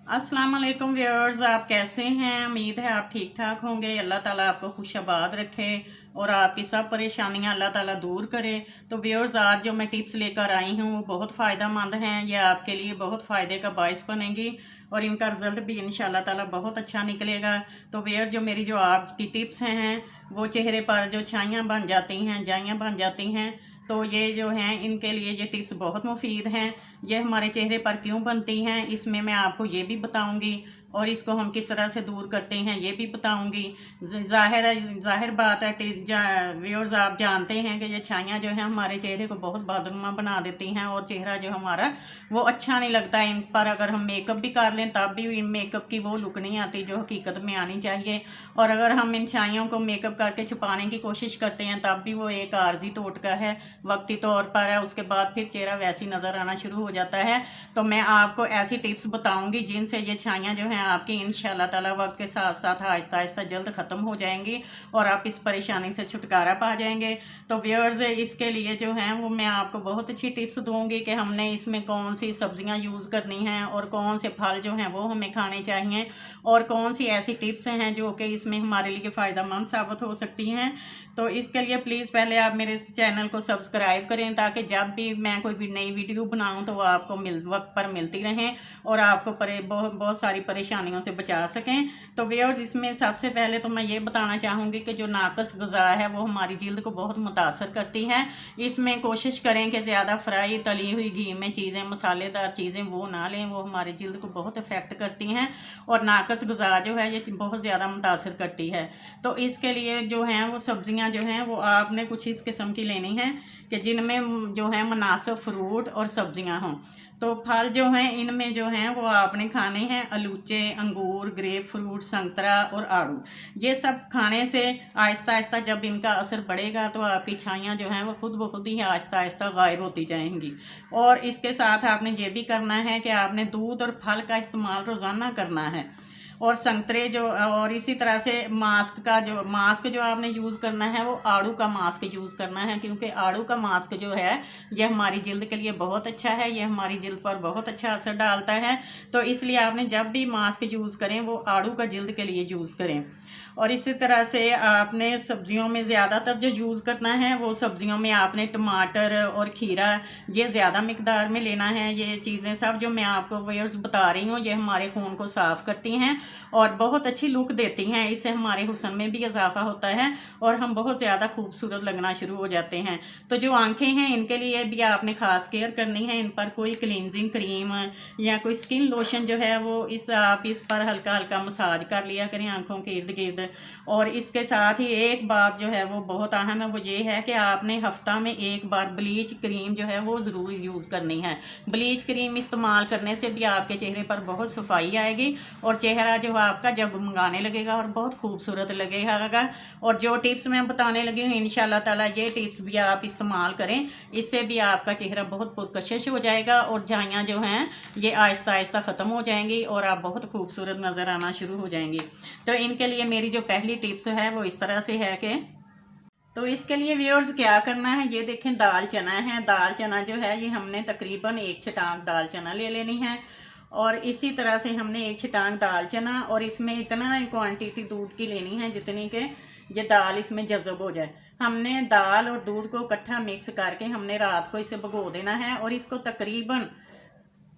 अस्सलाम वालेकुम व्यूअर्स, आप कैसे हैं? उम्मीद है आप ठीक ठाक होंगे। अल्लाह ताला आपको खुशआबाद रखे और आपकी सब परेशानियां अल्लाह ताला दूर करे। तो व्यूअर्स, आज जो मैं टिप्स लेकर आई हूँ वो बहुत फ़ायदा मंद हैं। ये आपके लिए बहुत फ़ायदे का बायस बनेंगी और इनका रिज़ल्ट भी इंशाल्लाह ताला बहुत अच्छा निकलेगा। तो व्यूअर्स, जो मेरी जो आपकी टिप्स हैं वो चेहरे पर जो छाइयाँ बन जाती हैं, जाइयाँ बन जाती हैं, तो ये जो हैं इनके लिए ये टिप्स बहुत मुफीद हैं। ये हमारे चेहरे पर क्यों बनती हैं इसमें मैं आपको ये भी बताऊंगी और इसको हम किस तरह से दूर करते हैं ये भी बताऊंगी। जाहिर बात है व्यूअर्स, आप जानते हैं कि ये छाइयाँ जो हैं हमारे चेहरे को बहुत बदनुमा बना देती हैं और चेहरा जो हमारा वो अच्छा नहीं लगता। इन पर अगर हम मेकअप भी कर लें तब भी इन मेकअप की वो लुक नहीं आती जो हकीकत में आनी चाहिए। और अगर हम इन छाइयों को मेकअप करके छुपाने की कोशिश करते हैं तब भी वो एक आर्जी टोटका है, वक्ती तौर पर है। उसके बाद फिर चेहरा वैसी नज़र आना शुरू हो जाता है। तो मैं आपको ऐसी टिप्स बताऊंगी जिनसे ये छाइयाँ जो हैं आपकी इंशाल्लाह ताला वक्त के साथ साथ आहिस्ता आहिस्ता जल्द ख़त्म हो जाएंगी और आप इस परेशानी से छुटकारा पा जाएंगे। तो व्यूअर्स, इसके लिए जो हैं वो मैं आपको बहुत अच्छी टिप्स दूंगी कि हमने इसमें कौन सी सब्जियां यूज़ करनी हैं और कौन से फल जो हैं वो हमें खाने चाहिए और कौन सी ऐसी टिप्स हैं जो कि इसमें हमारे लिए फ़ायदेमंद साबित हो सकती हैं। तो इसके लिए प्लीज़ पहले आप मेरे इस चैनल को सब्सक्राइब करें ताकि जब भी मैं कोई भी नई वीडियो बनाऊं तो वो आपको वक्त पर मिलती रहें और आपको बहुत सारी परेशानियों से बचा सकें। तो व्यूअर्स, इसमें सबसे पहले तो मैं ये बताना चाहूँगी कि जो नाकस ग़िज़ा है वो हमारी जिल्द को बहुत मुतासर करती है। इसमें कोशिश करें कि ज़्यादा फ्राई तली हुई घी में चीज़ें, मसालेदार चीज़ें वो ना लें, वो हमारी जिल्द को बहुत इफ़ेक्ट करती हैं और नाकस ग़िज़ा जो है ये बहुत ज़्यादा मुतासर करती है। तो इसके लिए जो हैं वो सब्ज़ियाँ जो हैं वो आपने कुछ इस किस्म की लेनी है कि जिनमें जो है मुनासिब फ्रूट और सब्ज़ियाँ हों। तो फल जो हैं इनमें जो हैं वो आपने खाने हैं अलूचे, अंगूर, ग्रेप फ्रूट, संतरा और आड़ू। ये सब खाने से आहिस्ता आहिस्ता जब इनका असर बढ़ेगा तो आपकी छाइयाँ जो हैं वो खुद ब खुद ही आहिस्ता आहिस्ता गायब होती जाएंगी। और इसके साथ आपने ये भी करना है कि आपने दूध और फल का इस्तेमाल रोज़ाना करना है और संतरे जो, और इसी तरह से मास्क जो आपने यूज़ करना है वो आड़ू का मास्क यूज़ करना है, क्योंकि आड़ू का मास्क जो है ये हमारी जिल्द के लिए बहुत अच्छा है, ये हमारी जिल्द पर बहुत अच्छा असर डालता है। तो इसलिए आपने जब भी मास्क यूज़ करें वो आड़ू का जिल्द के लिए यूज़ करें। और इसी तरह से आपने सब्जियों में ज़्यादातर जो यूज़ करना है वो सब्जियों में आपने टमाटर और खीरा ये ज़्यादा मिकदार में लेना है। ये चीज़ें सब जो मैं आपको व्यूअर्स बता रही हूँ ये हमारे खून को साफ़ करती हैं और बहुत अच्छी लुक देती हैं। इससे हमारे हुस्न में भी इजाफा होता है और हम बहुत ज़्यादा खूबसूरत लगना शुरू हो जाते हैं। तो जो आंखें हैं इनके लिए भी आपने ख़ास केयर करनी है। इन पर कोई क्लींजिंग क्रीम या कोई स्किन लोशन जो है वो आप इस पर हल्का हल्का मसाज कर लिया करें आंखों के इर्द गिर्द। और इसके साथ ही एक बात जो है वो बहुत अहम है, वो ये है कि आपने हफ्ता में एक बार ब्लीच क्रीम जो है वो ज़रूर यूज़ करनी है। ब्लीच क्रीम इस्तेमाल करने से भी आपके चेहरे पर बहुत सफाई आएगी और चेहरा जो आपका जगमगाने लगेगा और बहुत खूबसूरत लगेगा। और जो टिप्स मैं बताने लगी हूँ इंशाल्लाह ताला ये टिप्स भी आप इस्तेमाल करें, इससे भी आपका चेहरा बहुत पुरकशिश हो जाएगा और झाइयाँ जो हैं ये आहिस्ता आहिस्ता ख़त्म हो जाएंगी और आप बहुत खूबसूरत नज़र आना शुरू हो जाएंगी। तो इनके लिए मेरी जो पहली टिप्स है वो इस तरह से है कि तो इसके लिए व्यूअर्स क्या करना है, ये देखें दाल चना है। दाल चना जो है ये हमने तकरीबन एक छटांग दाल चना ले लेनी है और इसी तरह से हमने एक छटांग दाल चना और इसमें इतना क्वांटिटी दूध की लेनी है जितनी के ये दाल इसमें जज़ब हो जाए। हमने दाल और दूध को इकट्ठा मिक्स करके हमने रात को इसे भिगो देना है और इसको तकरीबन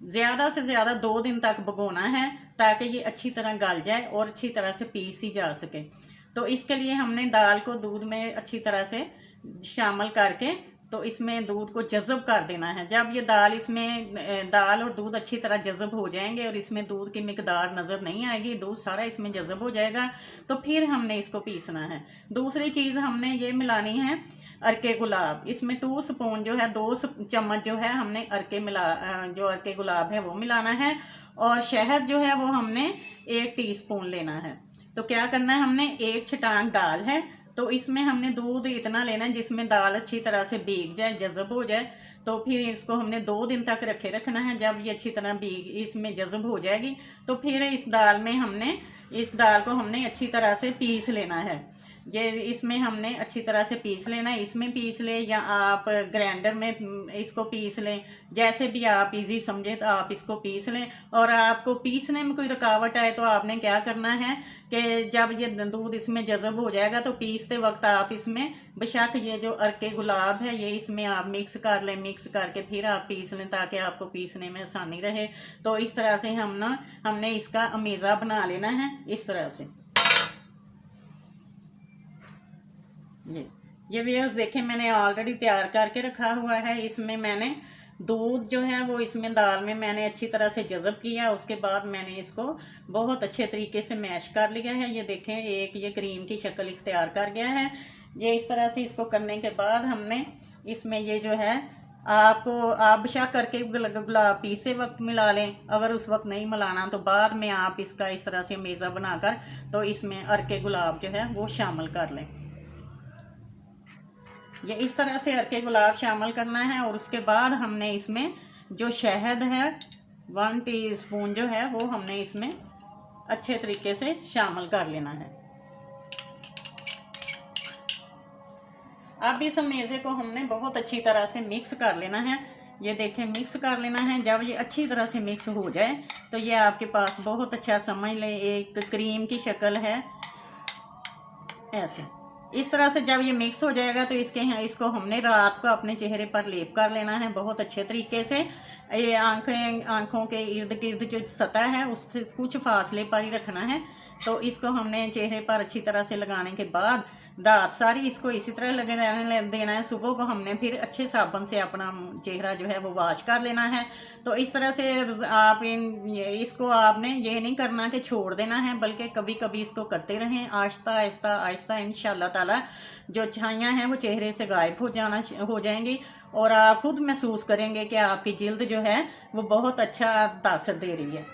ज़्यादा से ज़्यादा 2 दिन तक भिगोना है ताकि ये अच्छी तरह गल जाए और अच्छी तरह से पीसी जा सके। तो इसके लिए हमने दाल को दूध में अच्छी तरह से शामिल करके तो इसमें दूध को जज़ब कर देना है। जब ये दाल और दूध अच्छी तरह जज़ब हो जाएंगे और इसमें दूध की मिकदार नज़र नहीं आएगी, दूध सारा इसमें जज़ब हो जाएगा, तो फिर हमने इसको पीसना है। दूसरी चीज़ हमने ये मिलानी है अरके गुलाब। इसमें 2 स्पून जो है 2 चम्मच जो है हमने जो अरके गुलाब है वो मिलाना है और शहद जो है वो हमने 1 टीस्पून लेना है। तो क्या करना है, हमने एक छटांग दाल है तो इसमें हमने दूध इतना लेना है जिसमें दाल अच्छी तरह से भीग जाए, जज़ब हो जाए। तो फिर इसको हमने 2 दिन तक रखना है। जब ये अच्छी तरह इसमें जज़ब हो जाएगी तो फिर इस दाल को हमने अच्छी तरह से पीस लेना है। ये इसमें हमने अच्छी तरह से पीस लेना है। इसमें पीस ले या आप ग्राइंडर में इसको पीस लें, जैसे भी आप इजी समझे तो आप इसको पीस लें। और आपको पीसने में कोई रुकावट आए तो आपने क्या करना है कि जब ये दूध इसमें जज़ब हो जाएगा तो पीसते वक्त आप इसमें बेशक ये जो अर्के गुलाब है ये इसमें आप मिक्स कर लें, मिक्स करके फिर आप पीस लें ताकि आपको पीसने में आसानी रहे। तो इस तरह से हमने इसका अमेज़ा बना लेना है इस तरह से। ये व्यूअर्स देखें, मैंने ऑलरेडी तैयार करके रखा हुआ है। इसमें मैंने दूध जो है वो इसमें दाल में मैंने अच्छी तरह से जज़ब किया, उसके बाद मैंने इसको बहुत अच्छे तरीके से मैश कर लिया है। ये देखें एक ये क्रीम की शक्ल इख्तियार कर गया है। ये इस तरह से इसको करने के बाद हमने इसमें ये जो है आप बेशक करके गुलाब पीसे वक्त मिला लें, अगर उस वक्त नहीं मिलाना तो बाद में आप इसका इस तरह से मेज़ा बनाकर तो इसमें अर्के गुलाब जो है वो शामिल कर लें। ये इस तरह से अर्के गुलाब शामिल करना है। और उसके बाद हमने इसमें जो शहद है 1 टीस्पून जो है वो हमने इसमें अच्छे तरीके से शामिल कर लेना है। अब इस मेज़े को हमने बहुत अच्छी तरह से मिक्स कर लेना है। ये देखें मिक्स कर लेना है। जब ये अच्छी तरह से मिक्स हो जाए तो ये आपके पास बहुत अच्छा समझ लें एक क्रीम की शक्ल है ऐसे। इस तरह से जब ये मिक्स हो जाएगा तो इसको हमने रात को अपने चेहरे पर लेप कर लेना है बहुत अच्छे तरीके से। ये आँखों के इर्द गिर्द जो सतह है उससे कुछ फासले पर ही रखना है। तो इसको हमने चेहरे पर अच्छी तरह से लगाने के बाद रात सारी इसको इसी तरह लगे रहने देना है। सुबह को हमने फिर अच्छे साबुन से अपना चेहरा जो है वो वॉश कर लेना है। तो इस तरह से आप इसको आपने ये नहीं करना कि छोड़ देना है, बल्कि कभी कभी इसको करते रहें आहिस्ता आहिस्ता आहिस्ता। इंशाल्लाह ताला जो छाइयाँ हैं वो चेहरे से गायब हो जाएंगी और आप खुद महसूस करेंगे कि आपकी जिल्द जो है वो बहुत अच्छा तासर दे रही है।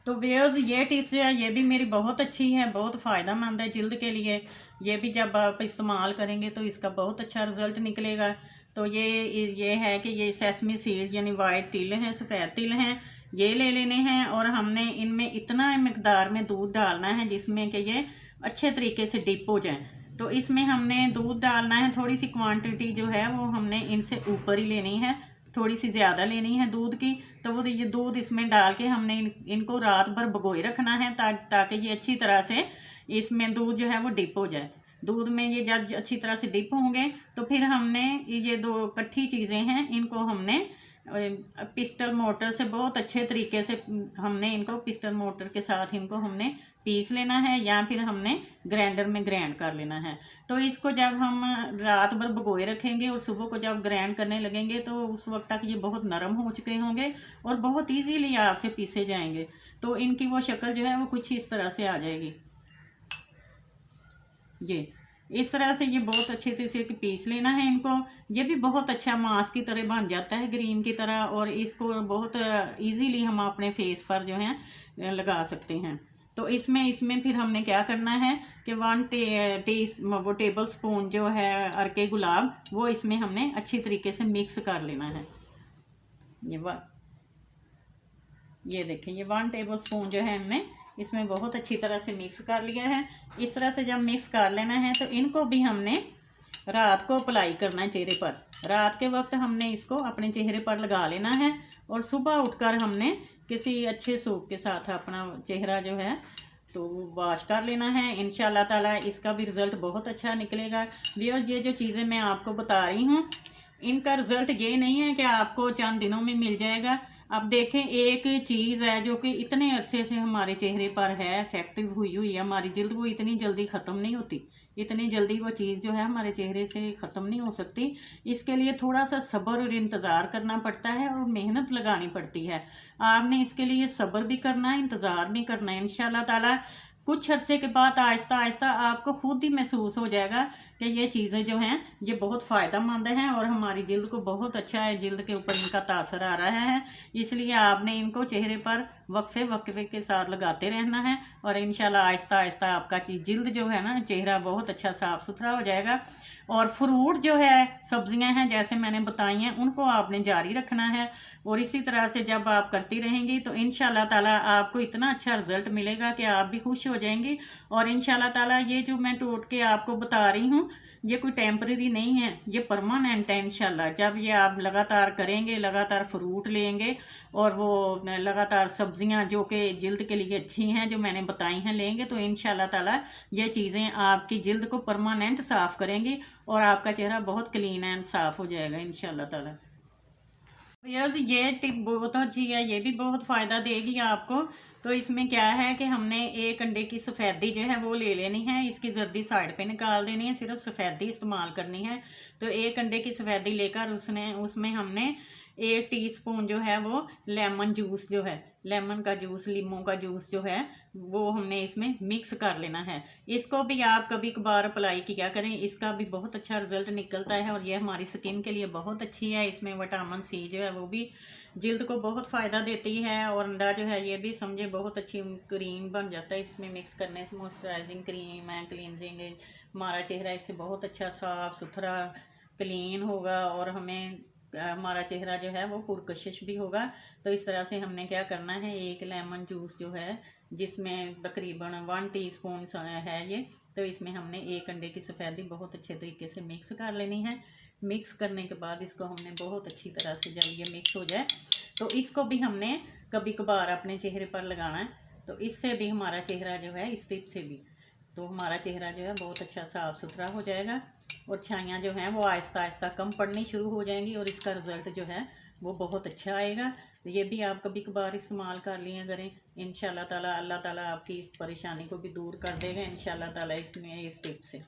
तो व्यूअर्स ये टिप्स है ये भी मेरी बहुत अच्छी है, बहुत फ़ायदेमंद है जिल्द के लिए। ये भी जब आप इस्तेमाल करेंगे तो इसका बहुत अच्छा रिज़ल्ट निकलेगा। तो ये है कि ये सेसमी सीड्स यानी वाइट तिल हैं, सफ़ेद तिल हैं, ये ले लेने हैं। और हमने इनमें इतना मकदार में दूध डालना है जिसमें कि ये अच्छे तरीके से डिप हो जाए। तो इसमें हमने दूध डालना है, थोड़ी सी क्वांटिटी जो है वो हमने इनसे ऊपर ही लेनी है, थोड़ी सी ज़्यादा लेनी है दूध की। तो वो ये दूध इसमें डाल के हमने इनको रात भर भिगोए रखना है ताकि ये अच्छी तरह से इसमें दूध जो है वो डिप हो जाए। दूध में ये जब अच्छी तरह से डिप होंगे तो फिर हमने ये दो इकट्ठी चीज़ें हैं इनको हमने पिस्टल मोटर से बहुत अच्छे तरीके से हमने इनको पिस्टल मोटर के साथ इनको हमने पीस लेना है या फिर हमने ग्राइंडर में ग्राइंड कर लेना है। तो इसको जब हम रात भर भिगोए रखेंगे और सुबह को जब ग्राइंड करने लगेंगे तो उस वक्त तक ये बहुत नरम हो चुके होंगे और बहुत इजीली आपसे पीसे जाएंगे। तो इनकी वो शक्ल जो है वो कुछ इस तरह से आ जाएगी। ये इस तरह से ये बहुत अच्छे तरह से पीस लेना है इनको। ये भी बहुत अच्छा मास्क की तरह बन जाता है क्रीम की तरह, और इसको बहुत इजीली हम अपने फेस पर जो है लगा सकते हैं। तो इसमें फिर हमने क्या करना है कि 1 टेबल स्पून जो है अर्के गुलाब वो इसमें हमने अच्छी तरीके से मिक्स कर लेना है। ये देखें ये 1 टेबल स्पून जो है हमने इसमें बहुत अच्छी तरह से मिक्स कर लिया है। इस तरह से जब मिक्स कर लेना है तो इनको भी हमने रात को अप्लाई करना है चेहरे पर। रात के वक्त हमने इसको अपने चेहरे पर लगा लेना है और सुबह उठकर हमने किसी अच्छे सूप के साथ अपना चेहरा जो है तो वॉश कर लेना है। इंशाल्लाह ताला इसका भी रिज़ल्ट बहुत अच्छा निकलेगा। ये जो चीज़ें मैं आपको बता रही हूँ इनका रिज़ल्ट ये नहीं है कि आपको चंद दिनों में मिल जाएगा। अब देखें एक चीज़ है जो कि इतने अरसे से हमारे चेहरे पर है इफेक्टिव हुई है हमारी जिल्द, वो इतनी जल्दी ख़त्म नहीं होती। इतनी जल्दी वो चीज़ जो है हमारे चेहरे से ख़त्म नहीं हो सकती। इसके लिए थोड़ा सा सब्र और इंतज़ार करना पड़ता है और मेहनत लगानी पड़ती है। आपने इसके लिए सब्र भी करना है, इंतज़ार भी करना है। इंशाल्लाह ताला कुछ अरसे के बाद आहिस्ता आहिस्ता आपको खुद ही महसूस हो जाएगा कि ये चीज़ें जो हैं ये बहुत फ़ायदेमंद हैं और हमारी जिल्द को बहुत अच्छा है, जिल्द के ऊपर इनका तासर आ रहा है। इसलिए आपने इनको चेहरे पर वक्फे वक्फे के साथ लगाते रहना है और इंशाल्लाह आहिस्ता आहिस्ता आपका जिल्द जो है ना, चेहरा बहुत अच्छा साफ़ सुथरा हो जाएगा। और फ्रूट जो है, सब्जियां हैं जैसे मैंने बताई हैं, उनको आपने जारी रखना है। और इसी तरह से जब आप करती रहेंगी तो इंशाल्लाह ताला आपको इतना अच्छा रिजल्ट मिलेगा कि आप भी खुश हो जाएंगी। और इंशाल्लाह ताला ये जो मैं टोटके आपको बता रही हूँ, ये कोई टेम्परेरी नहीं है, ये परमानेंट है इंशाल्लाह। जब ये आप लगातार करेंगे, लगातार फ्रूट लेंगे और वो लगातार सब्जियां जो कि जिल्द के लिए अच्छी हैं जो मैंने बताई हैं लेंगे, तो इंशाल्लाह ताला ये चीज़ें आपकी जिल्द को परमानेंट साफ़ करेंगी और आपका चेहरा बहुत क्लीन एंड साफ़ हो जाएगा इंशाल्लाह ताला। यस, ये टिप बहुत अच्छी है, ये भी बहुत फ़ायदा देगी आपको। तो इसमें क्या है कि हमने एक अंडे की सफ़ेदी जो है वो ले लेनी है, इसकी जर्दी साइड पे निकाल देनी है, सिर्फ सफ़ेदी इस्तेमाल करनी है। तो एक अंडे की सफ़ेदी लेकर उसमें हमने 1 टीस्पून जो है वो लेमन जूस जो है, लेमन का जूस, लीमों का जूस जो है वो हमने इसमें मिक्स कर लेना है। इसको भी आप कभी कभार अप्लाई किया करें, इसका भी बहुत अच्छा रिजल्ट निकलता है और ये हमारी स्किन के लिए बहुत अच्छी है। इसमें विटामिन सी जो है वो भी जिल्द को बहुत फ़ायदा देती है। और अंडा जो है ये भी समझे बहुत अच्छी क्रीम बन जाता है इसमें मिक्स करने से। मॉइस्चराइजिंग क्रीम है, क्लींजिंग, हमारा चेहरा इससे बहुत अच्छा साफ़ सुथरा क्लीन होगा और हमारा चेहरा जो है वो पुरकशिश भी होगा। तो इस तरह से हमने क्या करना है, एक लेमन जूस जो है जिसमें तकरीबन 1 टीस्पून है ये, तो इसमें हमने एक अंडे की सफ़ेदी बहुत अच्छे तरीके से मिक्स कर लेनी है। मिक्स करने के बाद इसको हमने बहुत अच्छी तरह से, जब ये मिक्स हो जाए तो इसको भी हमने कभी कभार अपने चेहरे पर लगाना है। तो इससे भी हमारा चेहरा जो है, इस टिप से भी तो हमारा चेहरा जो है बहुत अच्छा साफ़ सुथरा हो जाएगा और छाइयाँ जो हैं वो आहिस्ता आहिस्ता कम पड़नी शुरू हो जाएंगी और इसका रिज़ल्ट जो है वो बहुत अच्छा आएगा। तो ये भी आप कभी कभार इस्तेमाल कर लिया करें, इंशाल्लाह ताला अल्लाह ताला आपकी इस परेशानी को भी दूर कर देगा इंशाल्लाह ताला इस टिप से।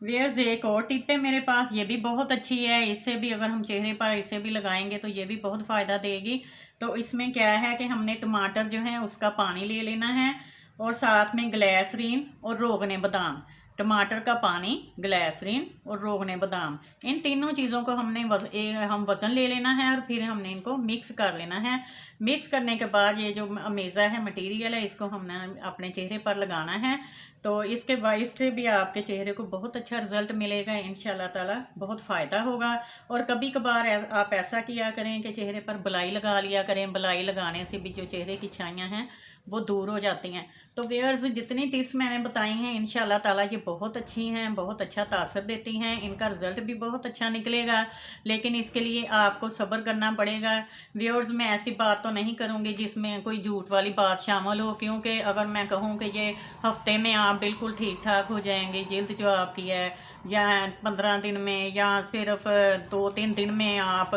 वेयर्स, एक और टिप है मेरे पास, ये भी बहुत अच्छी है। इससे भी अगर हम चेहरे पर इसे भी लगाएंगे तो ये भी बहुत फ़ायदा देगी। तो इसमें क्या है कि हमने टमाटर जो है उसका पानी ले लेना है और साथ में ग्लिसरीन और रोगने बादाम। टमाटर का पानी, ग्लिसरीन और रोगने बादाम, इन तीनों चीज़ों को हम वज़न ले लेना है और फिर हमने इनको मिक्स कर लेना है। मिक्स करने के बाद ये जो अमेज़ा है मटेरियल है, इसको हमने अपने चेहरे पर लगाना है। तो इसके बाद इससे भी आपके चेहरे को बहुत अच्छा रिजल्ट मिलेगा इंशाल्लाह ताला, बहुत फ़ायदा होगा। और कभी कभार आप ऐसा किया करें कि चेहरे पर बलाई लगा लिया करें, बलाई लगाने से भी जो चेहरे की छाइयाँ हैं वो दूर हो जाती हैं। तो व्यूअर्स, जितनी टिप्स मैंने बताई हैं इंशाल्लाह ताला ये बहुत अच्छी हैं, बहुत अच्छा तासर देती हैं, इनका रिज़ल्ट भी बहुत अच्छा निकलेगा। लेकिन इसके लिए आपको सब्र करना पड़ेगा। व्यूअर्स, मैं ऐसी बात तो नहीं करूँगी जिसमें कोई झूठ वाली बात शामिल हो, क्योंकि अगर मैं कहूँ कि ये हफ्ते में आप बिल्कुल ठीक ठाक हो जाएंगे, जिल्द जो आपकी है, या 15 दिन में, या सिर्फ 2-3 दिन में आप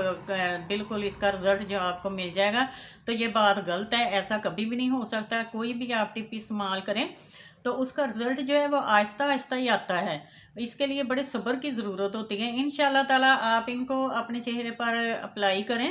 बिल्कुल इसका रिज़ल्ट जो आपको मिल जाएगा, तो ये बात गलत है। ऐसा कभी भी नहीं हो सकता। कोई भी आप टिप इस्तेमाल करें तो उसका रिज़ल्ट जो है वो आहिस्ता आहिस्ता ही आता है। इसके लिए बड़े सब्र की ज़रूरत होती है। इंशाल्लाह ताला आप इनको अपने चेहरे पर अप्लाई करें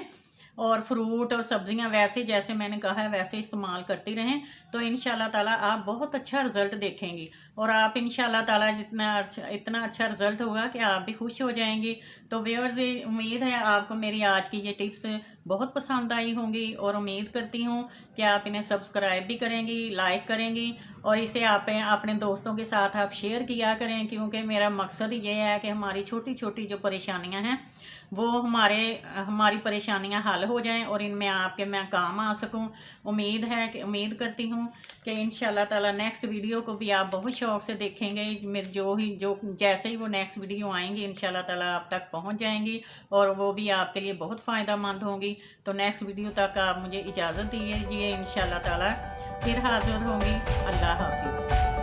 और फ्रूट और सब्जियां वैसे जैसे मैंने कहा है वैसे इस्तेमाल करती रहें, तो इंशाल्लाह ताला आप बहुत अच्छा रिज़ल्ट देखेंगी। और आप इंशाल्लाह ताला इतना अच्छा रिज़ल्ट होगा कि आप भी खुश हो जाएंगी। तो व्यूअर्स, उम्मीद है आपको मेरी आज की ये टिप्स बहुत पसंद आई होंगी और उम्मीद करती हूँ कि आप इन्हें सब्सक्राइब भी करेंगी, लाइक करेंगी और इसे आप अपने दोस्तों के साथ आप शेयर किया करें, क्योंकि मेरा मकसद ये है कि हमारी छोटी छोटी जो परेशानियाँ हैं वो हमारी परेशानियां हल हो जाएं और इनमें मैं काम आ सकूं। उम्मीद करती हूं कि इंशाल्लाह ताला नेक्स्ट वीडियो को भी आप बहुत शौक़ से देखेंगे। मेरे जैसे ही वो नेक्स्ट वीडियो आएंगी इंशाल्लाह ताला आप तक पहुंच जाएंगी और वो भी आपके लिए बहुत फ़ायदा मंद होंगी। तो नेक्स्ट वीडियो तक आप मुझे इजाज़त दीजिए। इंशाल्लाह ताला फिर हाज़िर होंगी। अल्लाह हाफिज़।